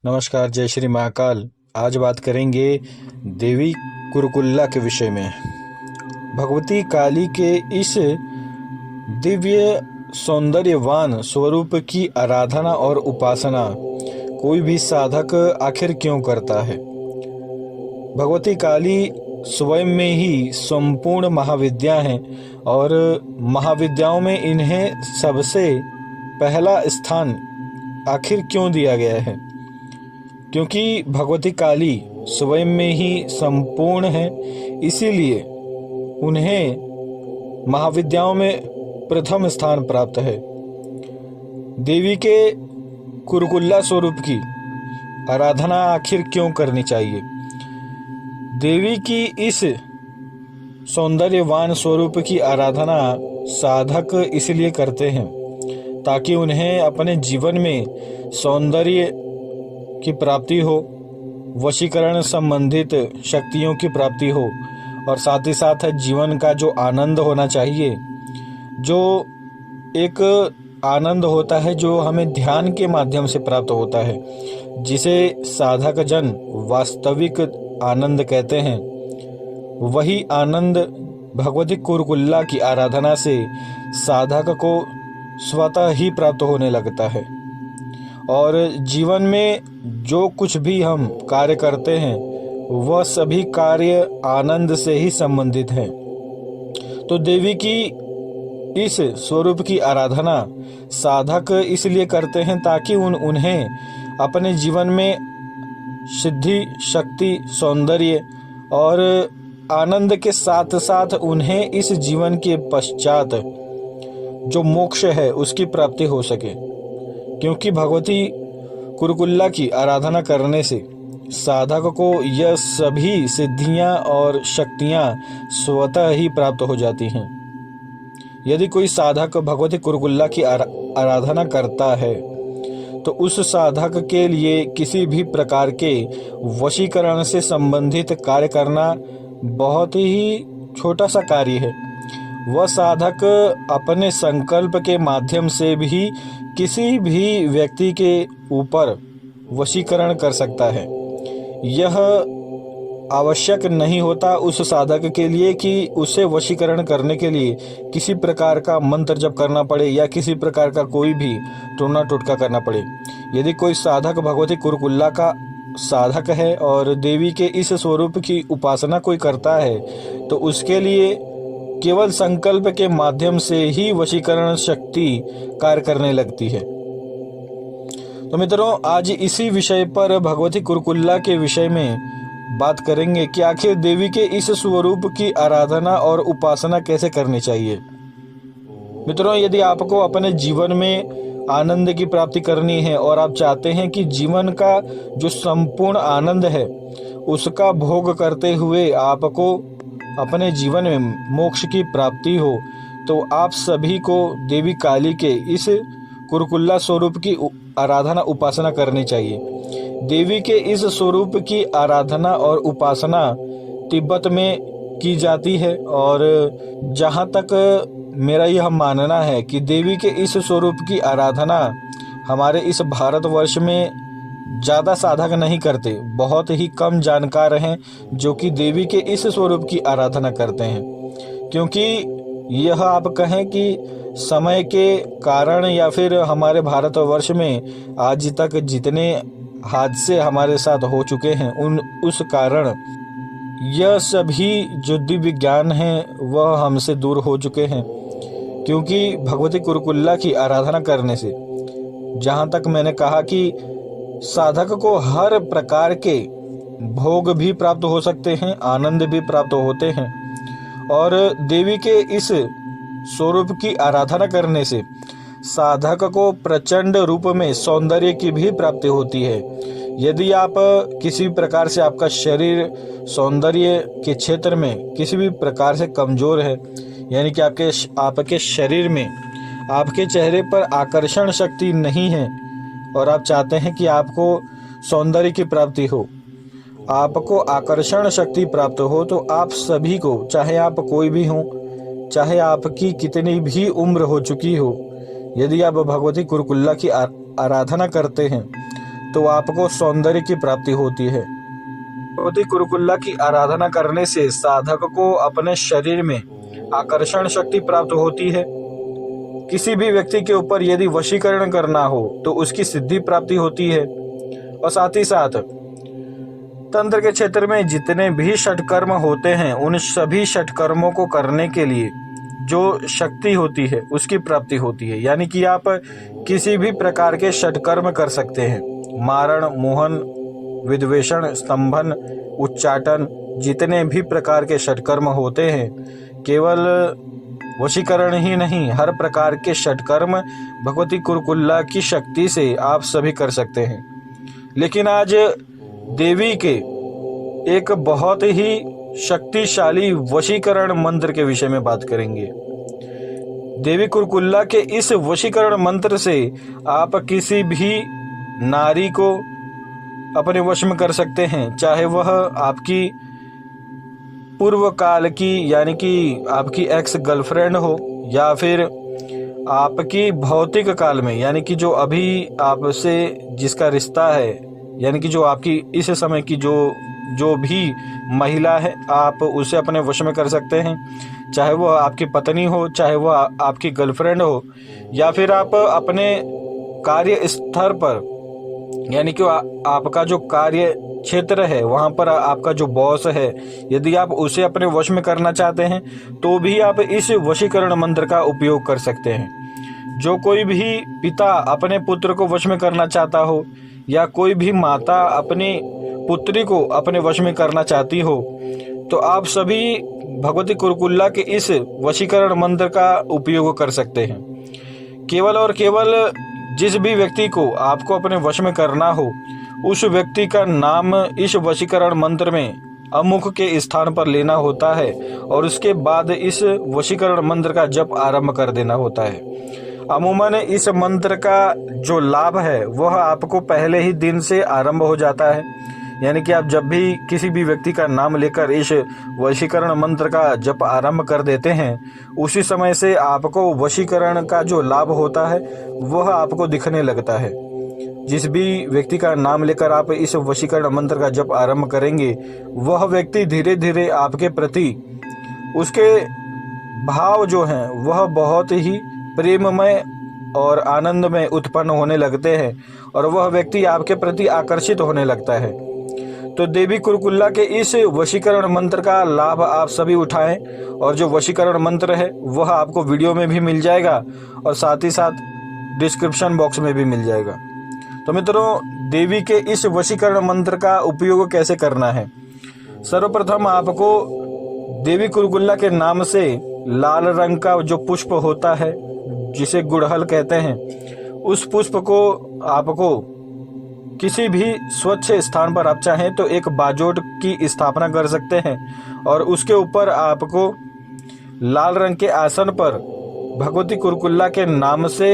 नमस्कार, जय श्री महाकाल। आज बात करेंगे देवी कुरकुल्ला के विषय में। भगवती काली के इस दिव्य सौंदर्यवान स्वरूप की आराधना और उपासना कोई भी साधक आखिर क्यों करता है? भगवती काली स्वयं में ही संपूर्ण महाविद्या हैं और महाविद्याओं में इन्हें सबसे पहला स्थान आखिर क्यों दिया गया है? क्योंकि भगवती काली स्वयं में ही संपूर्ण है, इसीलिए उन्हें महाविद्याओं में प्रथम स्थान प्राप्त है। देवी के कुरकुल्ला स्वरूप की आराधना आखिर क्यों करनी चाहिए? देवी की इस सौंदर्यवान स्वरूप की आराधना साधक इसलिए करते हैं ताकि उन्हें अपने जीवन में सौंदर्य की प्राप्ति हो, वशीकरण संबंधित शक्तियों की प्राप्ति हो और साथ ही साथ जीवन का जो आनंद होना चाहिए, जो एक आनंद होता है जो हमें ध्यान के माध्यम से प्राप्त होता है, जिसे साधक जन वास्तविक आनंद कहते हैं, वही आनंद भगवती कुरकुल्ला की आराधना से साधक को स्वतः ही प्राप्त होने लगता है। और जीवन में जो कुछ भी हम कार्य करते हैं वह सभी कार्य आनंद से ही संबंधित हैं। तो देवी की इस स्वरूप की आराधना साधक इसलिए करते हैं ताकि उन्हें अपने जीवन में सिद्धि, शक्ति, सौंदर्य और आनंद के साथ साथ उन्हें इस जीवन के पश्चात जो मोक्ष है उसकी प्राप्ति हो सके। क्योंकि भगवती कुरकुल्ला की आराधना करने से साधक को यह सभी सिद्धियां और शक्तियां स्वतः ही प्राप्त हो जाती हैं। यदि कोई साधक भगवती कुरकुल्ला की आराधना करता है तो उस साधक के लिए किसी भी प्रकार के वशीकरण से संबंधित कार्य करना बहुत ही छोटा सा कार्य है। वह साधक अपने संकल्प के माध्यम से भी किसी भी व्यक्ति के ऊपर वशीकरण कर सकता है। यह आवश्यक नहीं होता उस साधक के लिए कि उसे वशीकरण करने के लिए किसी प्रकार का मंत्र जप करना पड़े या किसी प्रकार का कोई भी टोना टोटका करना पड़े। यदि कोई साधक भगवती कुरकुल्ला का साधक है और देवी के इस स्वरूप की उपासना कोई करता है तो उसके लिए केवल संकल्प के माध्यम से ही वशीकरण शक्ति कार्य करने लगती है। तो मित्रों, आज इसी विषय पर भगवती कुरकुल्ला के विषय में बात करेंगे कि आखिर देवी के इस स्वरूप की आराधना और उपासना कैसे करनी चाहिए। मित्रों, यदि आपको अपने जीवन में आनंद की प्राप्ति करनी है और आप चाहते हैं कि जीवन का जो संपूर्ण आनंद है उसका भोग करते हुए आपको अपने जीवन में मोक्ष की प्राप्ति हो, तो आप सभी को देवी काली के इस कुरकुल्ला स्वरूप की आराधना उपासना करनी चाहिए। देवी के इस स्वरूप की आराधना और उपासना तिब्बत में की जाती है और जहाँ तक मेरा यह मानना है कि देवी के इस स्वरूप की आराधना हमारे इस भारतवर्ष में ज़्यादा साधक नहीं करते। बहुत ही कम जानकार हैं जो कि देवी के इस स्वरूप की आराधना करते हैं। क्योंकि यह आप कहें कि समय के कारण या फिर हमारे भारतवर्ष में आज तक जितने हादसे हमारे साथ हो चुके हैं उस कारण यह सभी जो दिव्य ज्ञान हैं वह हमसे दूर हो चुके हैं। क्योंकि भगवती कुरकुल्ला की आराधना करने से, जहाँ तक मैंने कहा कि साधक को हर प्रकार के भोग भी प्राप्त हो सकते हैं, आनंद भी प्राप्त होते हैं और देवी के इस स्वरूप की आराधना करने से साधक को प्रचंड रूप में सौंदर्य की भी प्राप्ति होती है। यदि आप किसी प्रकार से आपका शरीर सौंदर्य के क्षेत्र में किसी भी प्रकार से कमजोर है, यानी कि आपके शरीर में, आपके चेहरे पर आकर्षण शक्ति नहीं है और आप चाहते हैं कि आपको सौंदर्य की प्राप्ति हो, आपको आकर्षण शक्ति प्राप्त हो, तो आप सभी को, चाहे आप कोई भी हो, चाहे आपकी कितनी भी उम्र हो चुकी हो, यदि आप भगवती कुरकुल्ला की आराधना करते हैं तो आपको सौंदर्य की प्राप्ति होती है। भगवती कुरुकुल्ला की आराधना करने से साधक को अपने शरीर में आकर्षण शक्ति प्राप्त होती है। किसी भी व्यक्ति के ऊपर यदि वशीकरण करना हो तो उसकी सिद्धि प्राप्ति होती है। और साथ ही साथ तंत्र के क्षेत्र में जितने भी षटकर्म होते हैं उन सभी षटकर्मों को करने के लिए जो शक्ति होती है उसकी प्राप्ति होती है। यानी कि आप किसी भी प्रकार के षटकर्म कर सकते हैं। मारण, मोहन, विद्वेषण, स्तंभन, उच्चाटन, जितने भी प्रकार के षटकर्म होते हैं, केवल वशीकरण ही नहीं, हर प्रकार के षटकर्म भगवती कुरुकुल्ला की शक्ति से आप सभी कर सकते हैं। लेकिन आज देवी के एक बहुत ही शक्तिशाली वशीकरण मंत्र के विषय में बात करेंगे। देवी कुरुकुल्ला के इस वशीकरण मंत्र से आप किसी भी नारी को अपने वश में कर सकते हैं, चाहे वह आपकी पूर्व काल की यानी कि आपकी एक्स गर्लफ्रेंड हो या फिर आपकी भौतिक काल में यानी कि जो अभी आपसे जिसका रिश्ता है, यानी कि जो आपकी इस समय की जो भी महिला है, आप उसे अपने वश में कर सकते हैं। चाहे वह आपकी पत्नी हो, चाहे वह आपकी गर्लफ्रेंड हो, या फिर आप अपने कार्य स्तर पर यानी कि आपका जो कार्य क्षेत्र है वहां पर आपका जो बॉस है, यदि आप उसे अपने वश में करना चाहते हैं तो भी आप इस वशीकरण मंत्र का उपयोग कर सकते हैं। जो कोई भी पिता अपने पुत्र को वश में करना चाहता हो या कोई भी माता अपनी पुत्री को अपने वश में करना चाहती हो, तो आप सभी भगवती कुरुकुल्ला के इस वशीकरण मंत्र का उपयोग कर सकते हैं। केवल और केवल जिस भी व्यक्ति को आपको अपने वश में करना हो, उस व्यक्ति का नाम इस वशीकरण मंत्र में अमुख के स्थान पर लेना होता है और उसके बाद इस वशीकरण मंत्र का जप आरंभ कर देना होता है। अमूमन इस मंत्र का जो लाभ है वह आपको पहले ही दिन से आरंभ हो जाता है। यानी कि आप जब भी किसी भी व्यक्ति का नाम लेकर इस वशीकरण मंत्र का जप आरंभ कर देते हैं, उसी समय से आपको वशीकरण का जो लाभ होता है वह आपको दिखने लगता है। जिस भी व्यक्ति का नाम लेकर आप इस वशीकरण मंत्र का जप आरंभ करेंगे, वह व्यक्ति धीरे धीरे आपके प्रति उसके भाव जो हैं वह बहुत ही प्रेममय और आनंदमय उत्पन्न होने लगते हैं और वह व्यक्ति आपके प्रति आकर्षित होने लगता है। तो देवी कुरुकुल्ला के इस वशीकरण मंत्र का लाभ आप सभी उठाएं और जो वशीकरण मंत्र है वह आपको वीडियो में भी मिल जाएगा और साथ ही साथ डिस्क्रिप्शन बॉक्स में भी मिल जाएगा। तो मित्रों, देवी के इस वशीकरण मंत्र का उपयोग कैसे करना है? सर्वप्रथम आपको देवी कुरुकुल्ला के नाम से लाल रंग का जो पुष्प होता है जिसे गुड़हल कहते हैं, उस पुष्प को आपको किसी भी स्वच्छ स्थान पर आप चाहें तो एक बाजोट की स्थापना कर सकते हैं और उसके ऊपर आपको लाल रंग के आसन पर भगवती कुरुकुल्ला के नाम से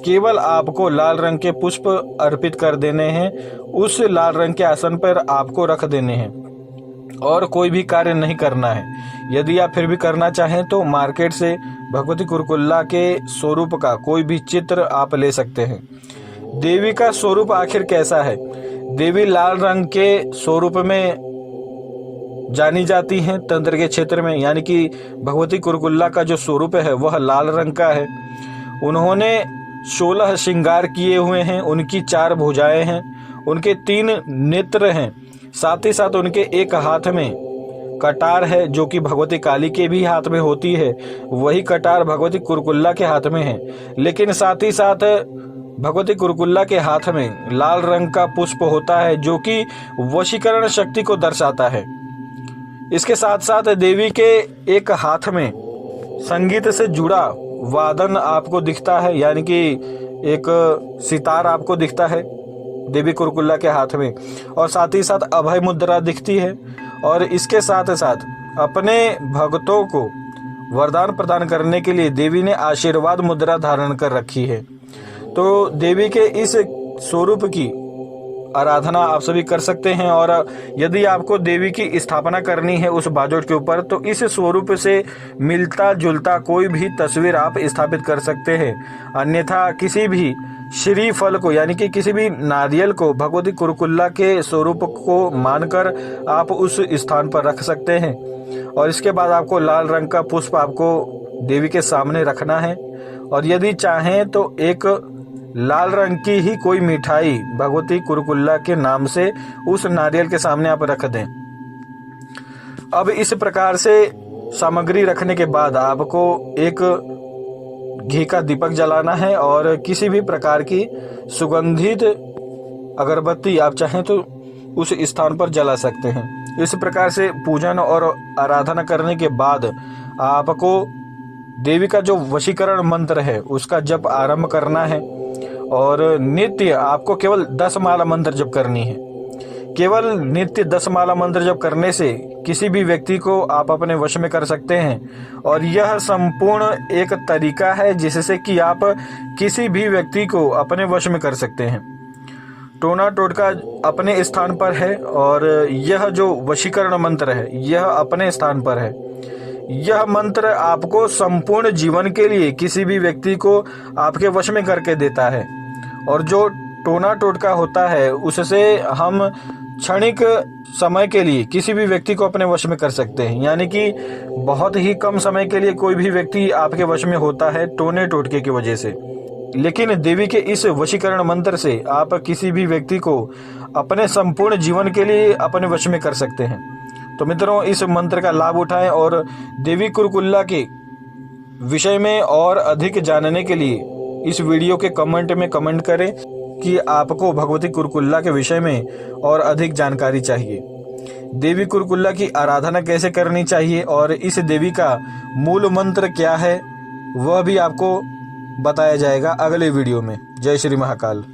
केवल आपको लाल रंग के पुष्प अर्पित कर देने हैं। उस लाल रंग के आसन पर आपको रख देने हैं और कोई भी कार्य नहीं करना है। यदि आप फिर भी करना चाहें तो मार्केट से भगवती कुरुकुल्ला के स्वरूप का कोई भी चित्र आप ले सकते हैं। देवी का स्वरूप आखिर कैसा है? देवी लाल रंग के स्वरूप में जानी जाती हैं तंत्र के क्षेत्र में, यानी कि भगवती कुरुकुल्ला का जो स्वरूप है वह लाल रंग का है। उन्होंने 16 श्रृंगार किए हुए हैं, उनकी 4 भुजाएं हैं, उनके 3 नेत्र हैं, साथ ही साथ उनके एक हाथ में कटार है जो कि भगवती काली के भी हाथ में होती है, वही कटार भगवती कुरुकुल्ला के हाथ में है। लेकिन साथ ही साथ भगवती कुरुकुल्ला के हाथ में लाल रंग का पुष्प होता है जो कि वशीकरण शक्ति को दर्शाता है। इसके साथ साथ देवी के एक हाथ में संगीत से जुड़ा वादन आपको दिखता है, यानी कि एक सितार आपको दिखता है देवी कुरुकुल्ला के हाथ में, और साथ ही साथ अभय मुद्रा दिखती है। और इसके साथ साथ अपने भक्तों को वरदान प्रदान करने के लिए देवी ने आशीर्वाद मुद्रा धारण कर रखी है। तो देवी के इस स्वरूप की आराधना आप सभी कर सकते हैं और यदि आपको देवी की स्थापना करनी है उस बाजोट के ऊपर तो इस स्वरूप से मिलता जुलता कोई भी तस्वीर आप स्थापित कर सकते हैं। अन्यथा किसी भी श्रीफल को यानी कि किसी भी नारियल को भगवती कुरुकुल्ला के स्वरूप को मानकर आप उस स्थान पर रख सकते हैं। और इसके बाद आपको लाल रंग का पुष्प आपको देवी के सामने रखना है। और यदि चाहें तो एक लाल रंग की ही कोई मिठाई भगवती कुरुकुल्ला के नाम से उस नारियल के सामने आप रख दें। अब इस प्रकार से सामग्री रखने के बाद आपको एक घी का दीपक जलाना है और किसी भी प्रकार की सुगंधित अगरबत्ती आप चाहें तो उस स्थान पर जला सकते हैं। इस प्रकार से पूजन और आराधना करने के बाद आपको देवी का जो वशीकरण मंत्र है उसका जप आरंभ करना है। और नित्य आपको केवल 10 माला मंत्र जप करनी है। केवल नित्य 10 माला मंत्र जप करने से किसी भी व्यक्ति को आप अपने वश में कर सकते हैं। और यह संपूर्ण एक तरीका है जिससे कि आप किसी भी व्यक्ति को अपने वश में कर सकते हैं। टोना टोटका अपने स्थान पर है और यह जो वशीकरण मंत्र है यह अपने स्थान पर है। यह मंत्र आपको संपूर्ण जीवन के लिए किसी भी व्यक्ति को आपके वश में करके देता है। और जो टोना टोटका होता है उससे हम क्षणिक समय के लिए किसी भी व्यक्ति को अपने वश में कर सकते हैं। यानी कि बहुत ही कम समय के लिए कोई भी व्यक्ति आपके वश में होता है टोने टोटके की वजह से। लेकिन देवी के इस वशीकरण मंत्र से आप किसी भी व्यक्ति को अपने संपूर्ण जीवन के लिए अपने वश में कर सकते हैं। तो मित्रों, इस मंत्र का लाभ उठाएं और देवी कुरुकुल्ला के विषय में और अधिक जानने के लिए इस वीडियो के कमेंट में कमेंट करें कि आपको भगवती कुरुकुल्ला के विषय में और अधिक जानकारी चाहिए। देवी कुरुकुल्ला की आराधना कैसे करनी चाहिए और इस देवी का मूल मंत्र क्या है वह भी आपको बताया जाएगा अगले वीडियो में। जय श्री महाकाल।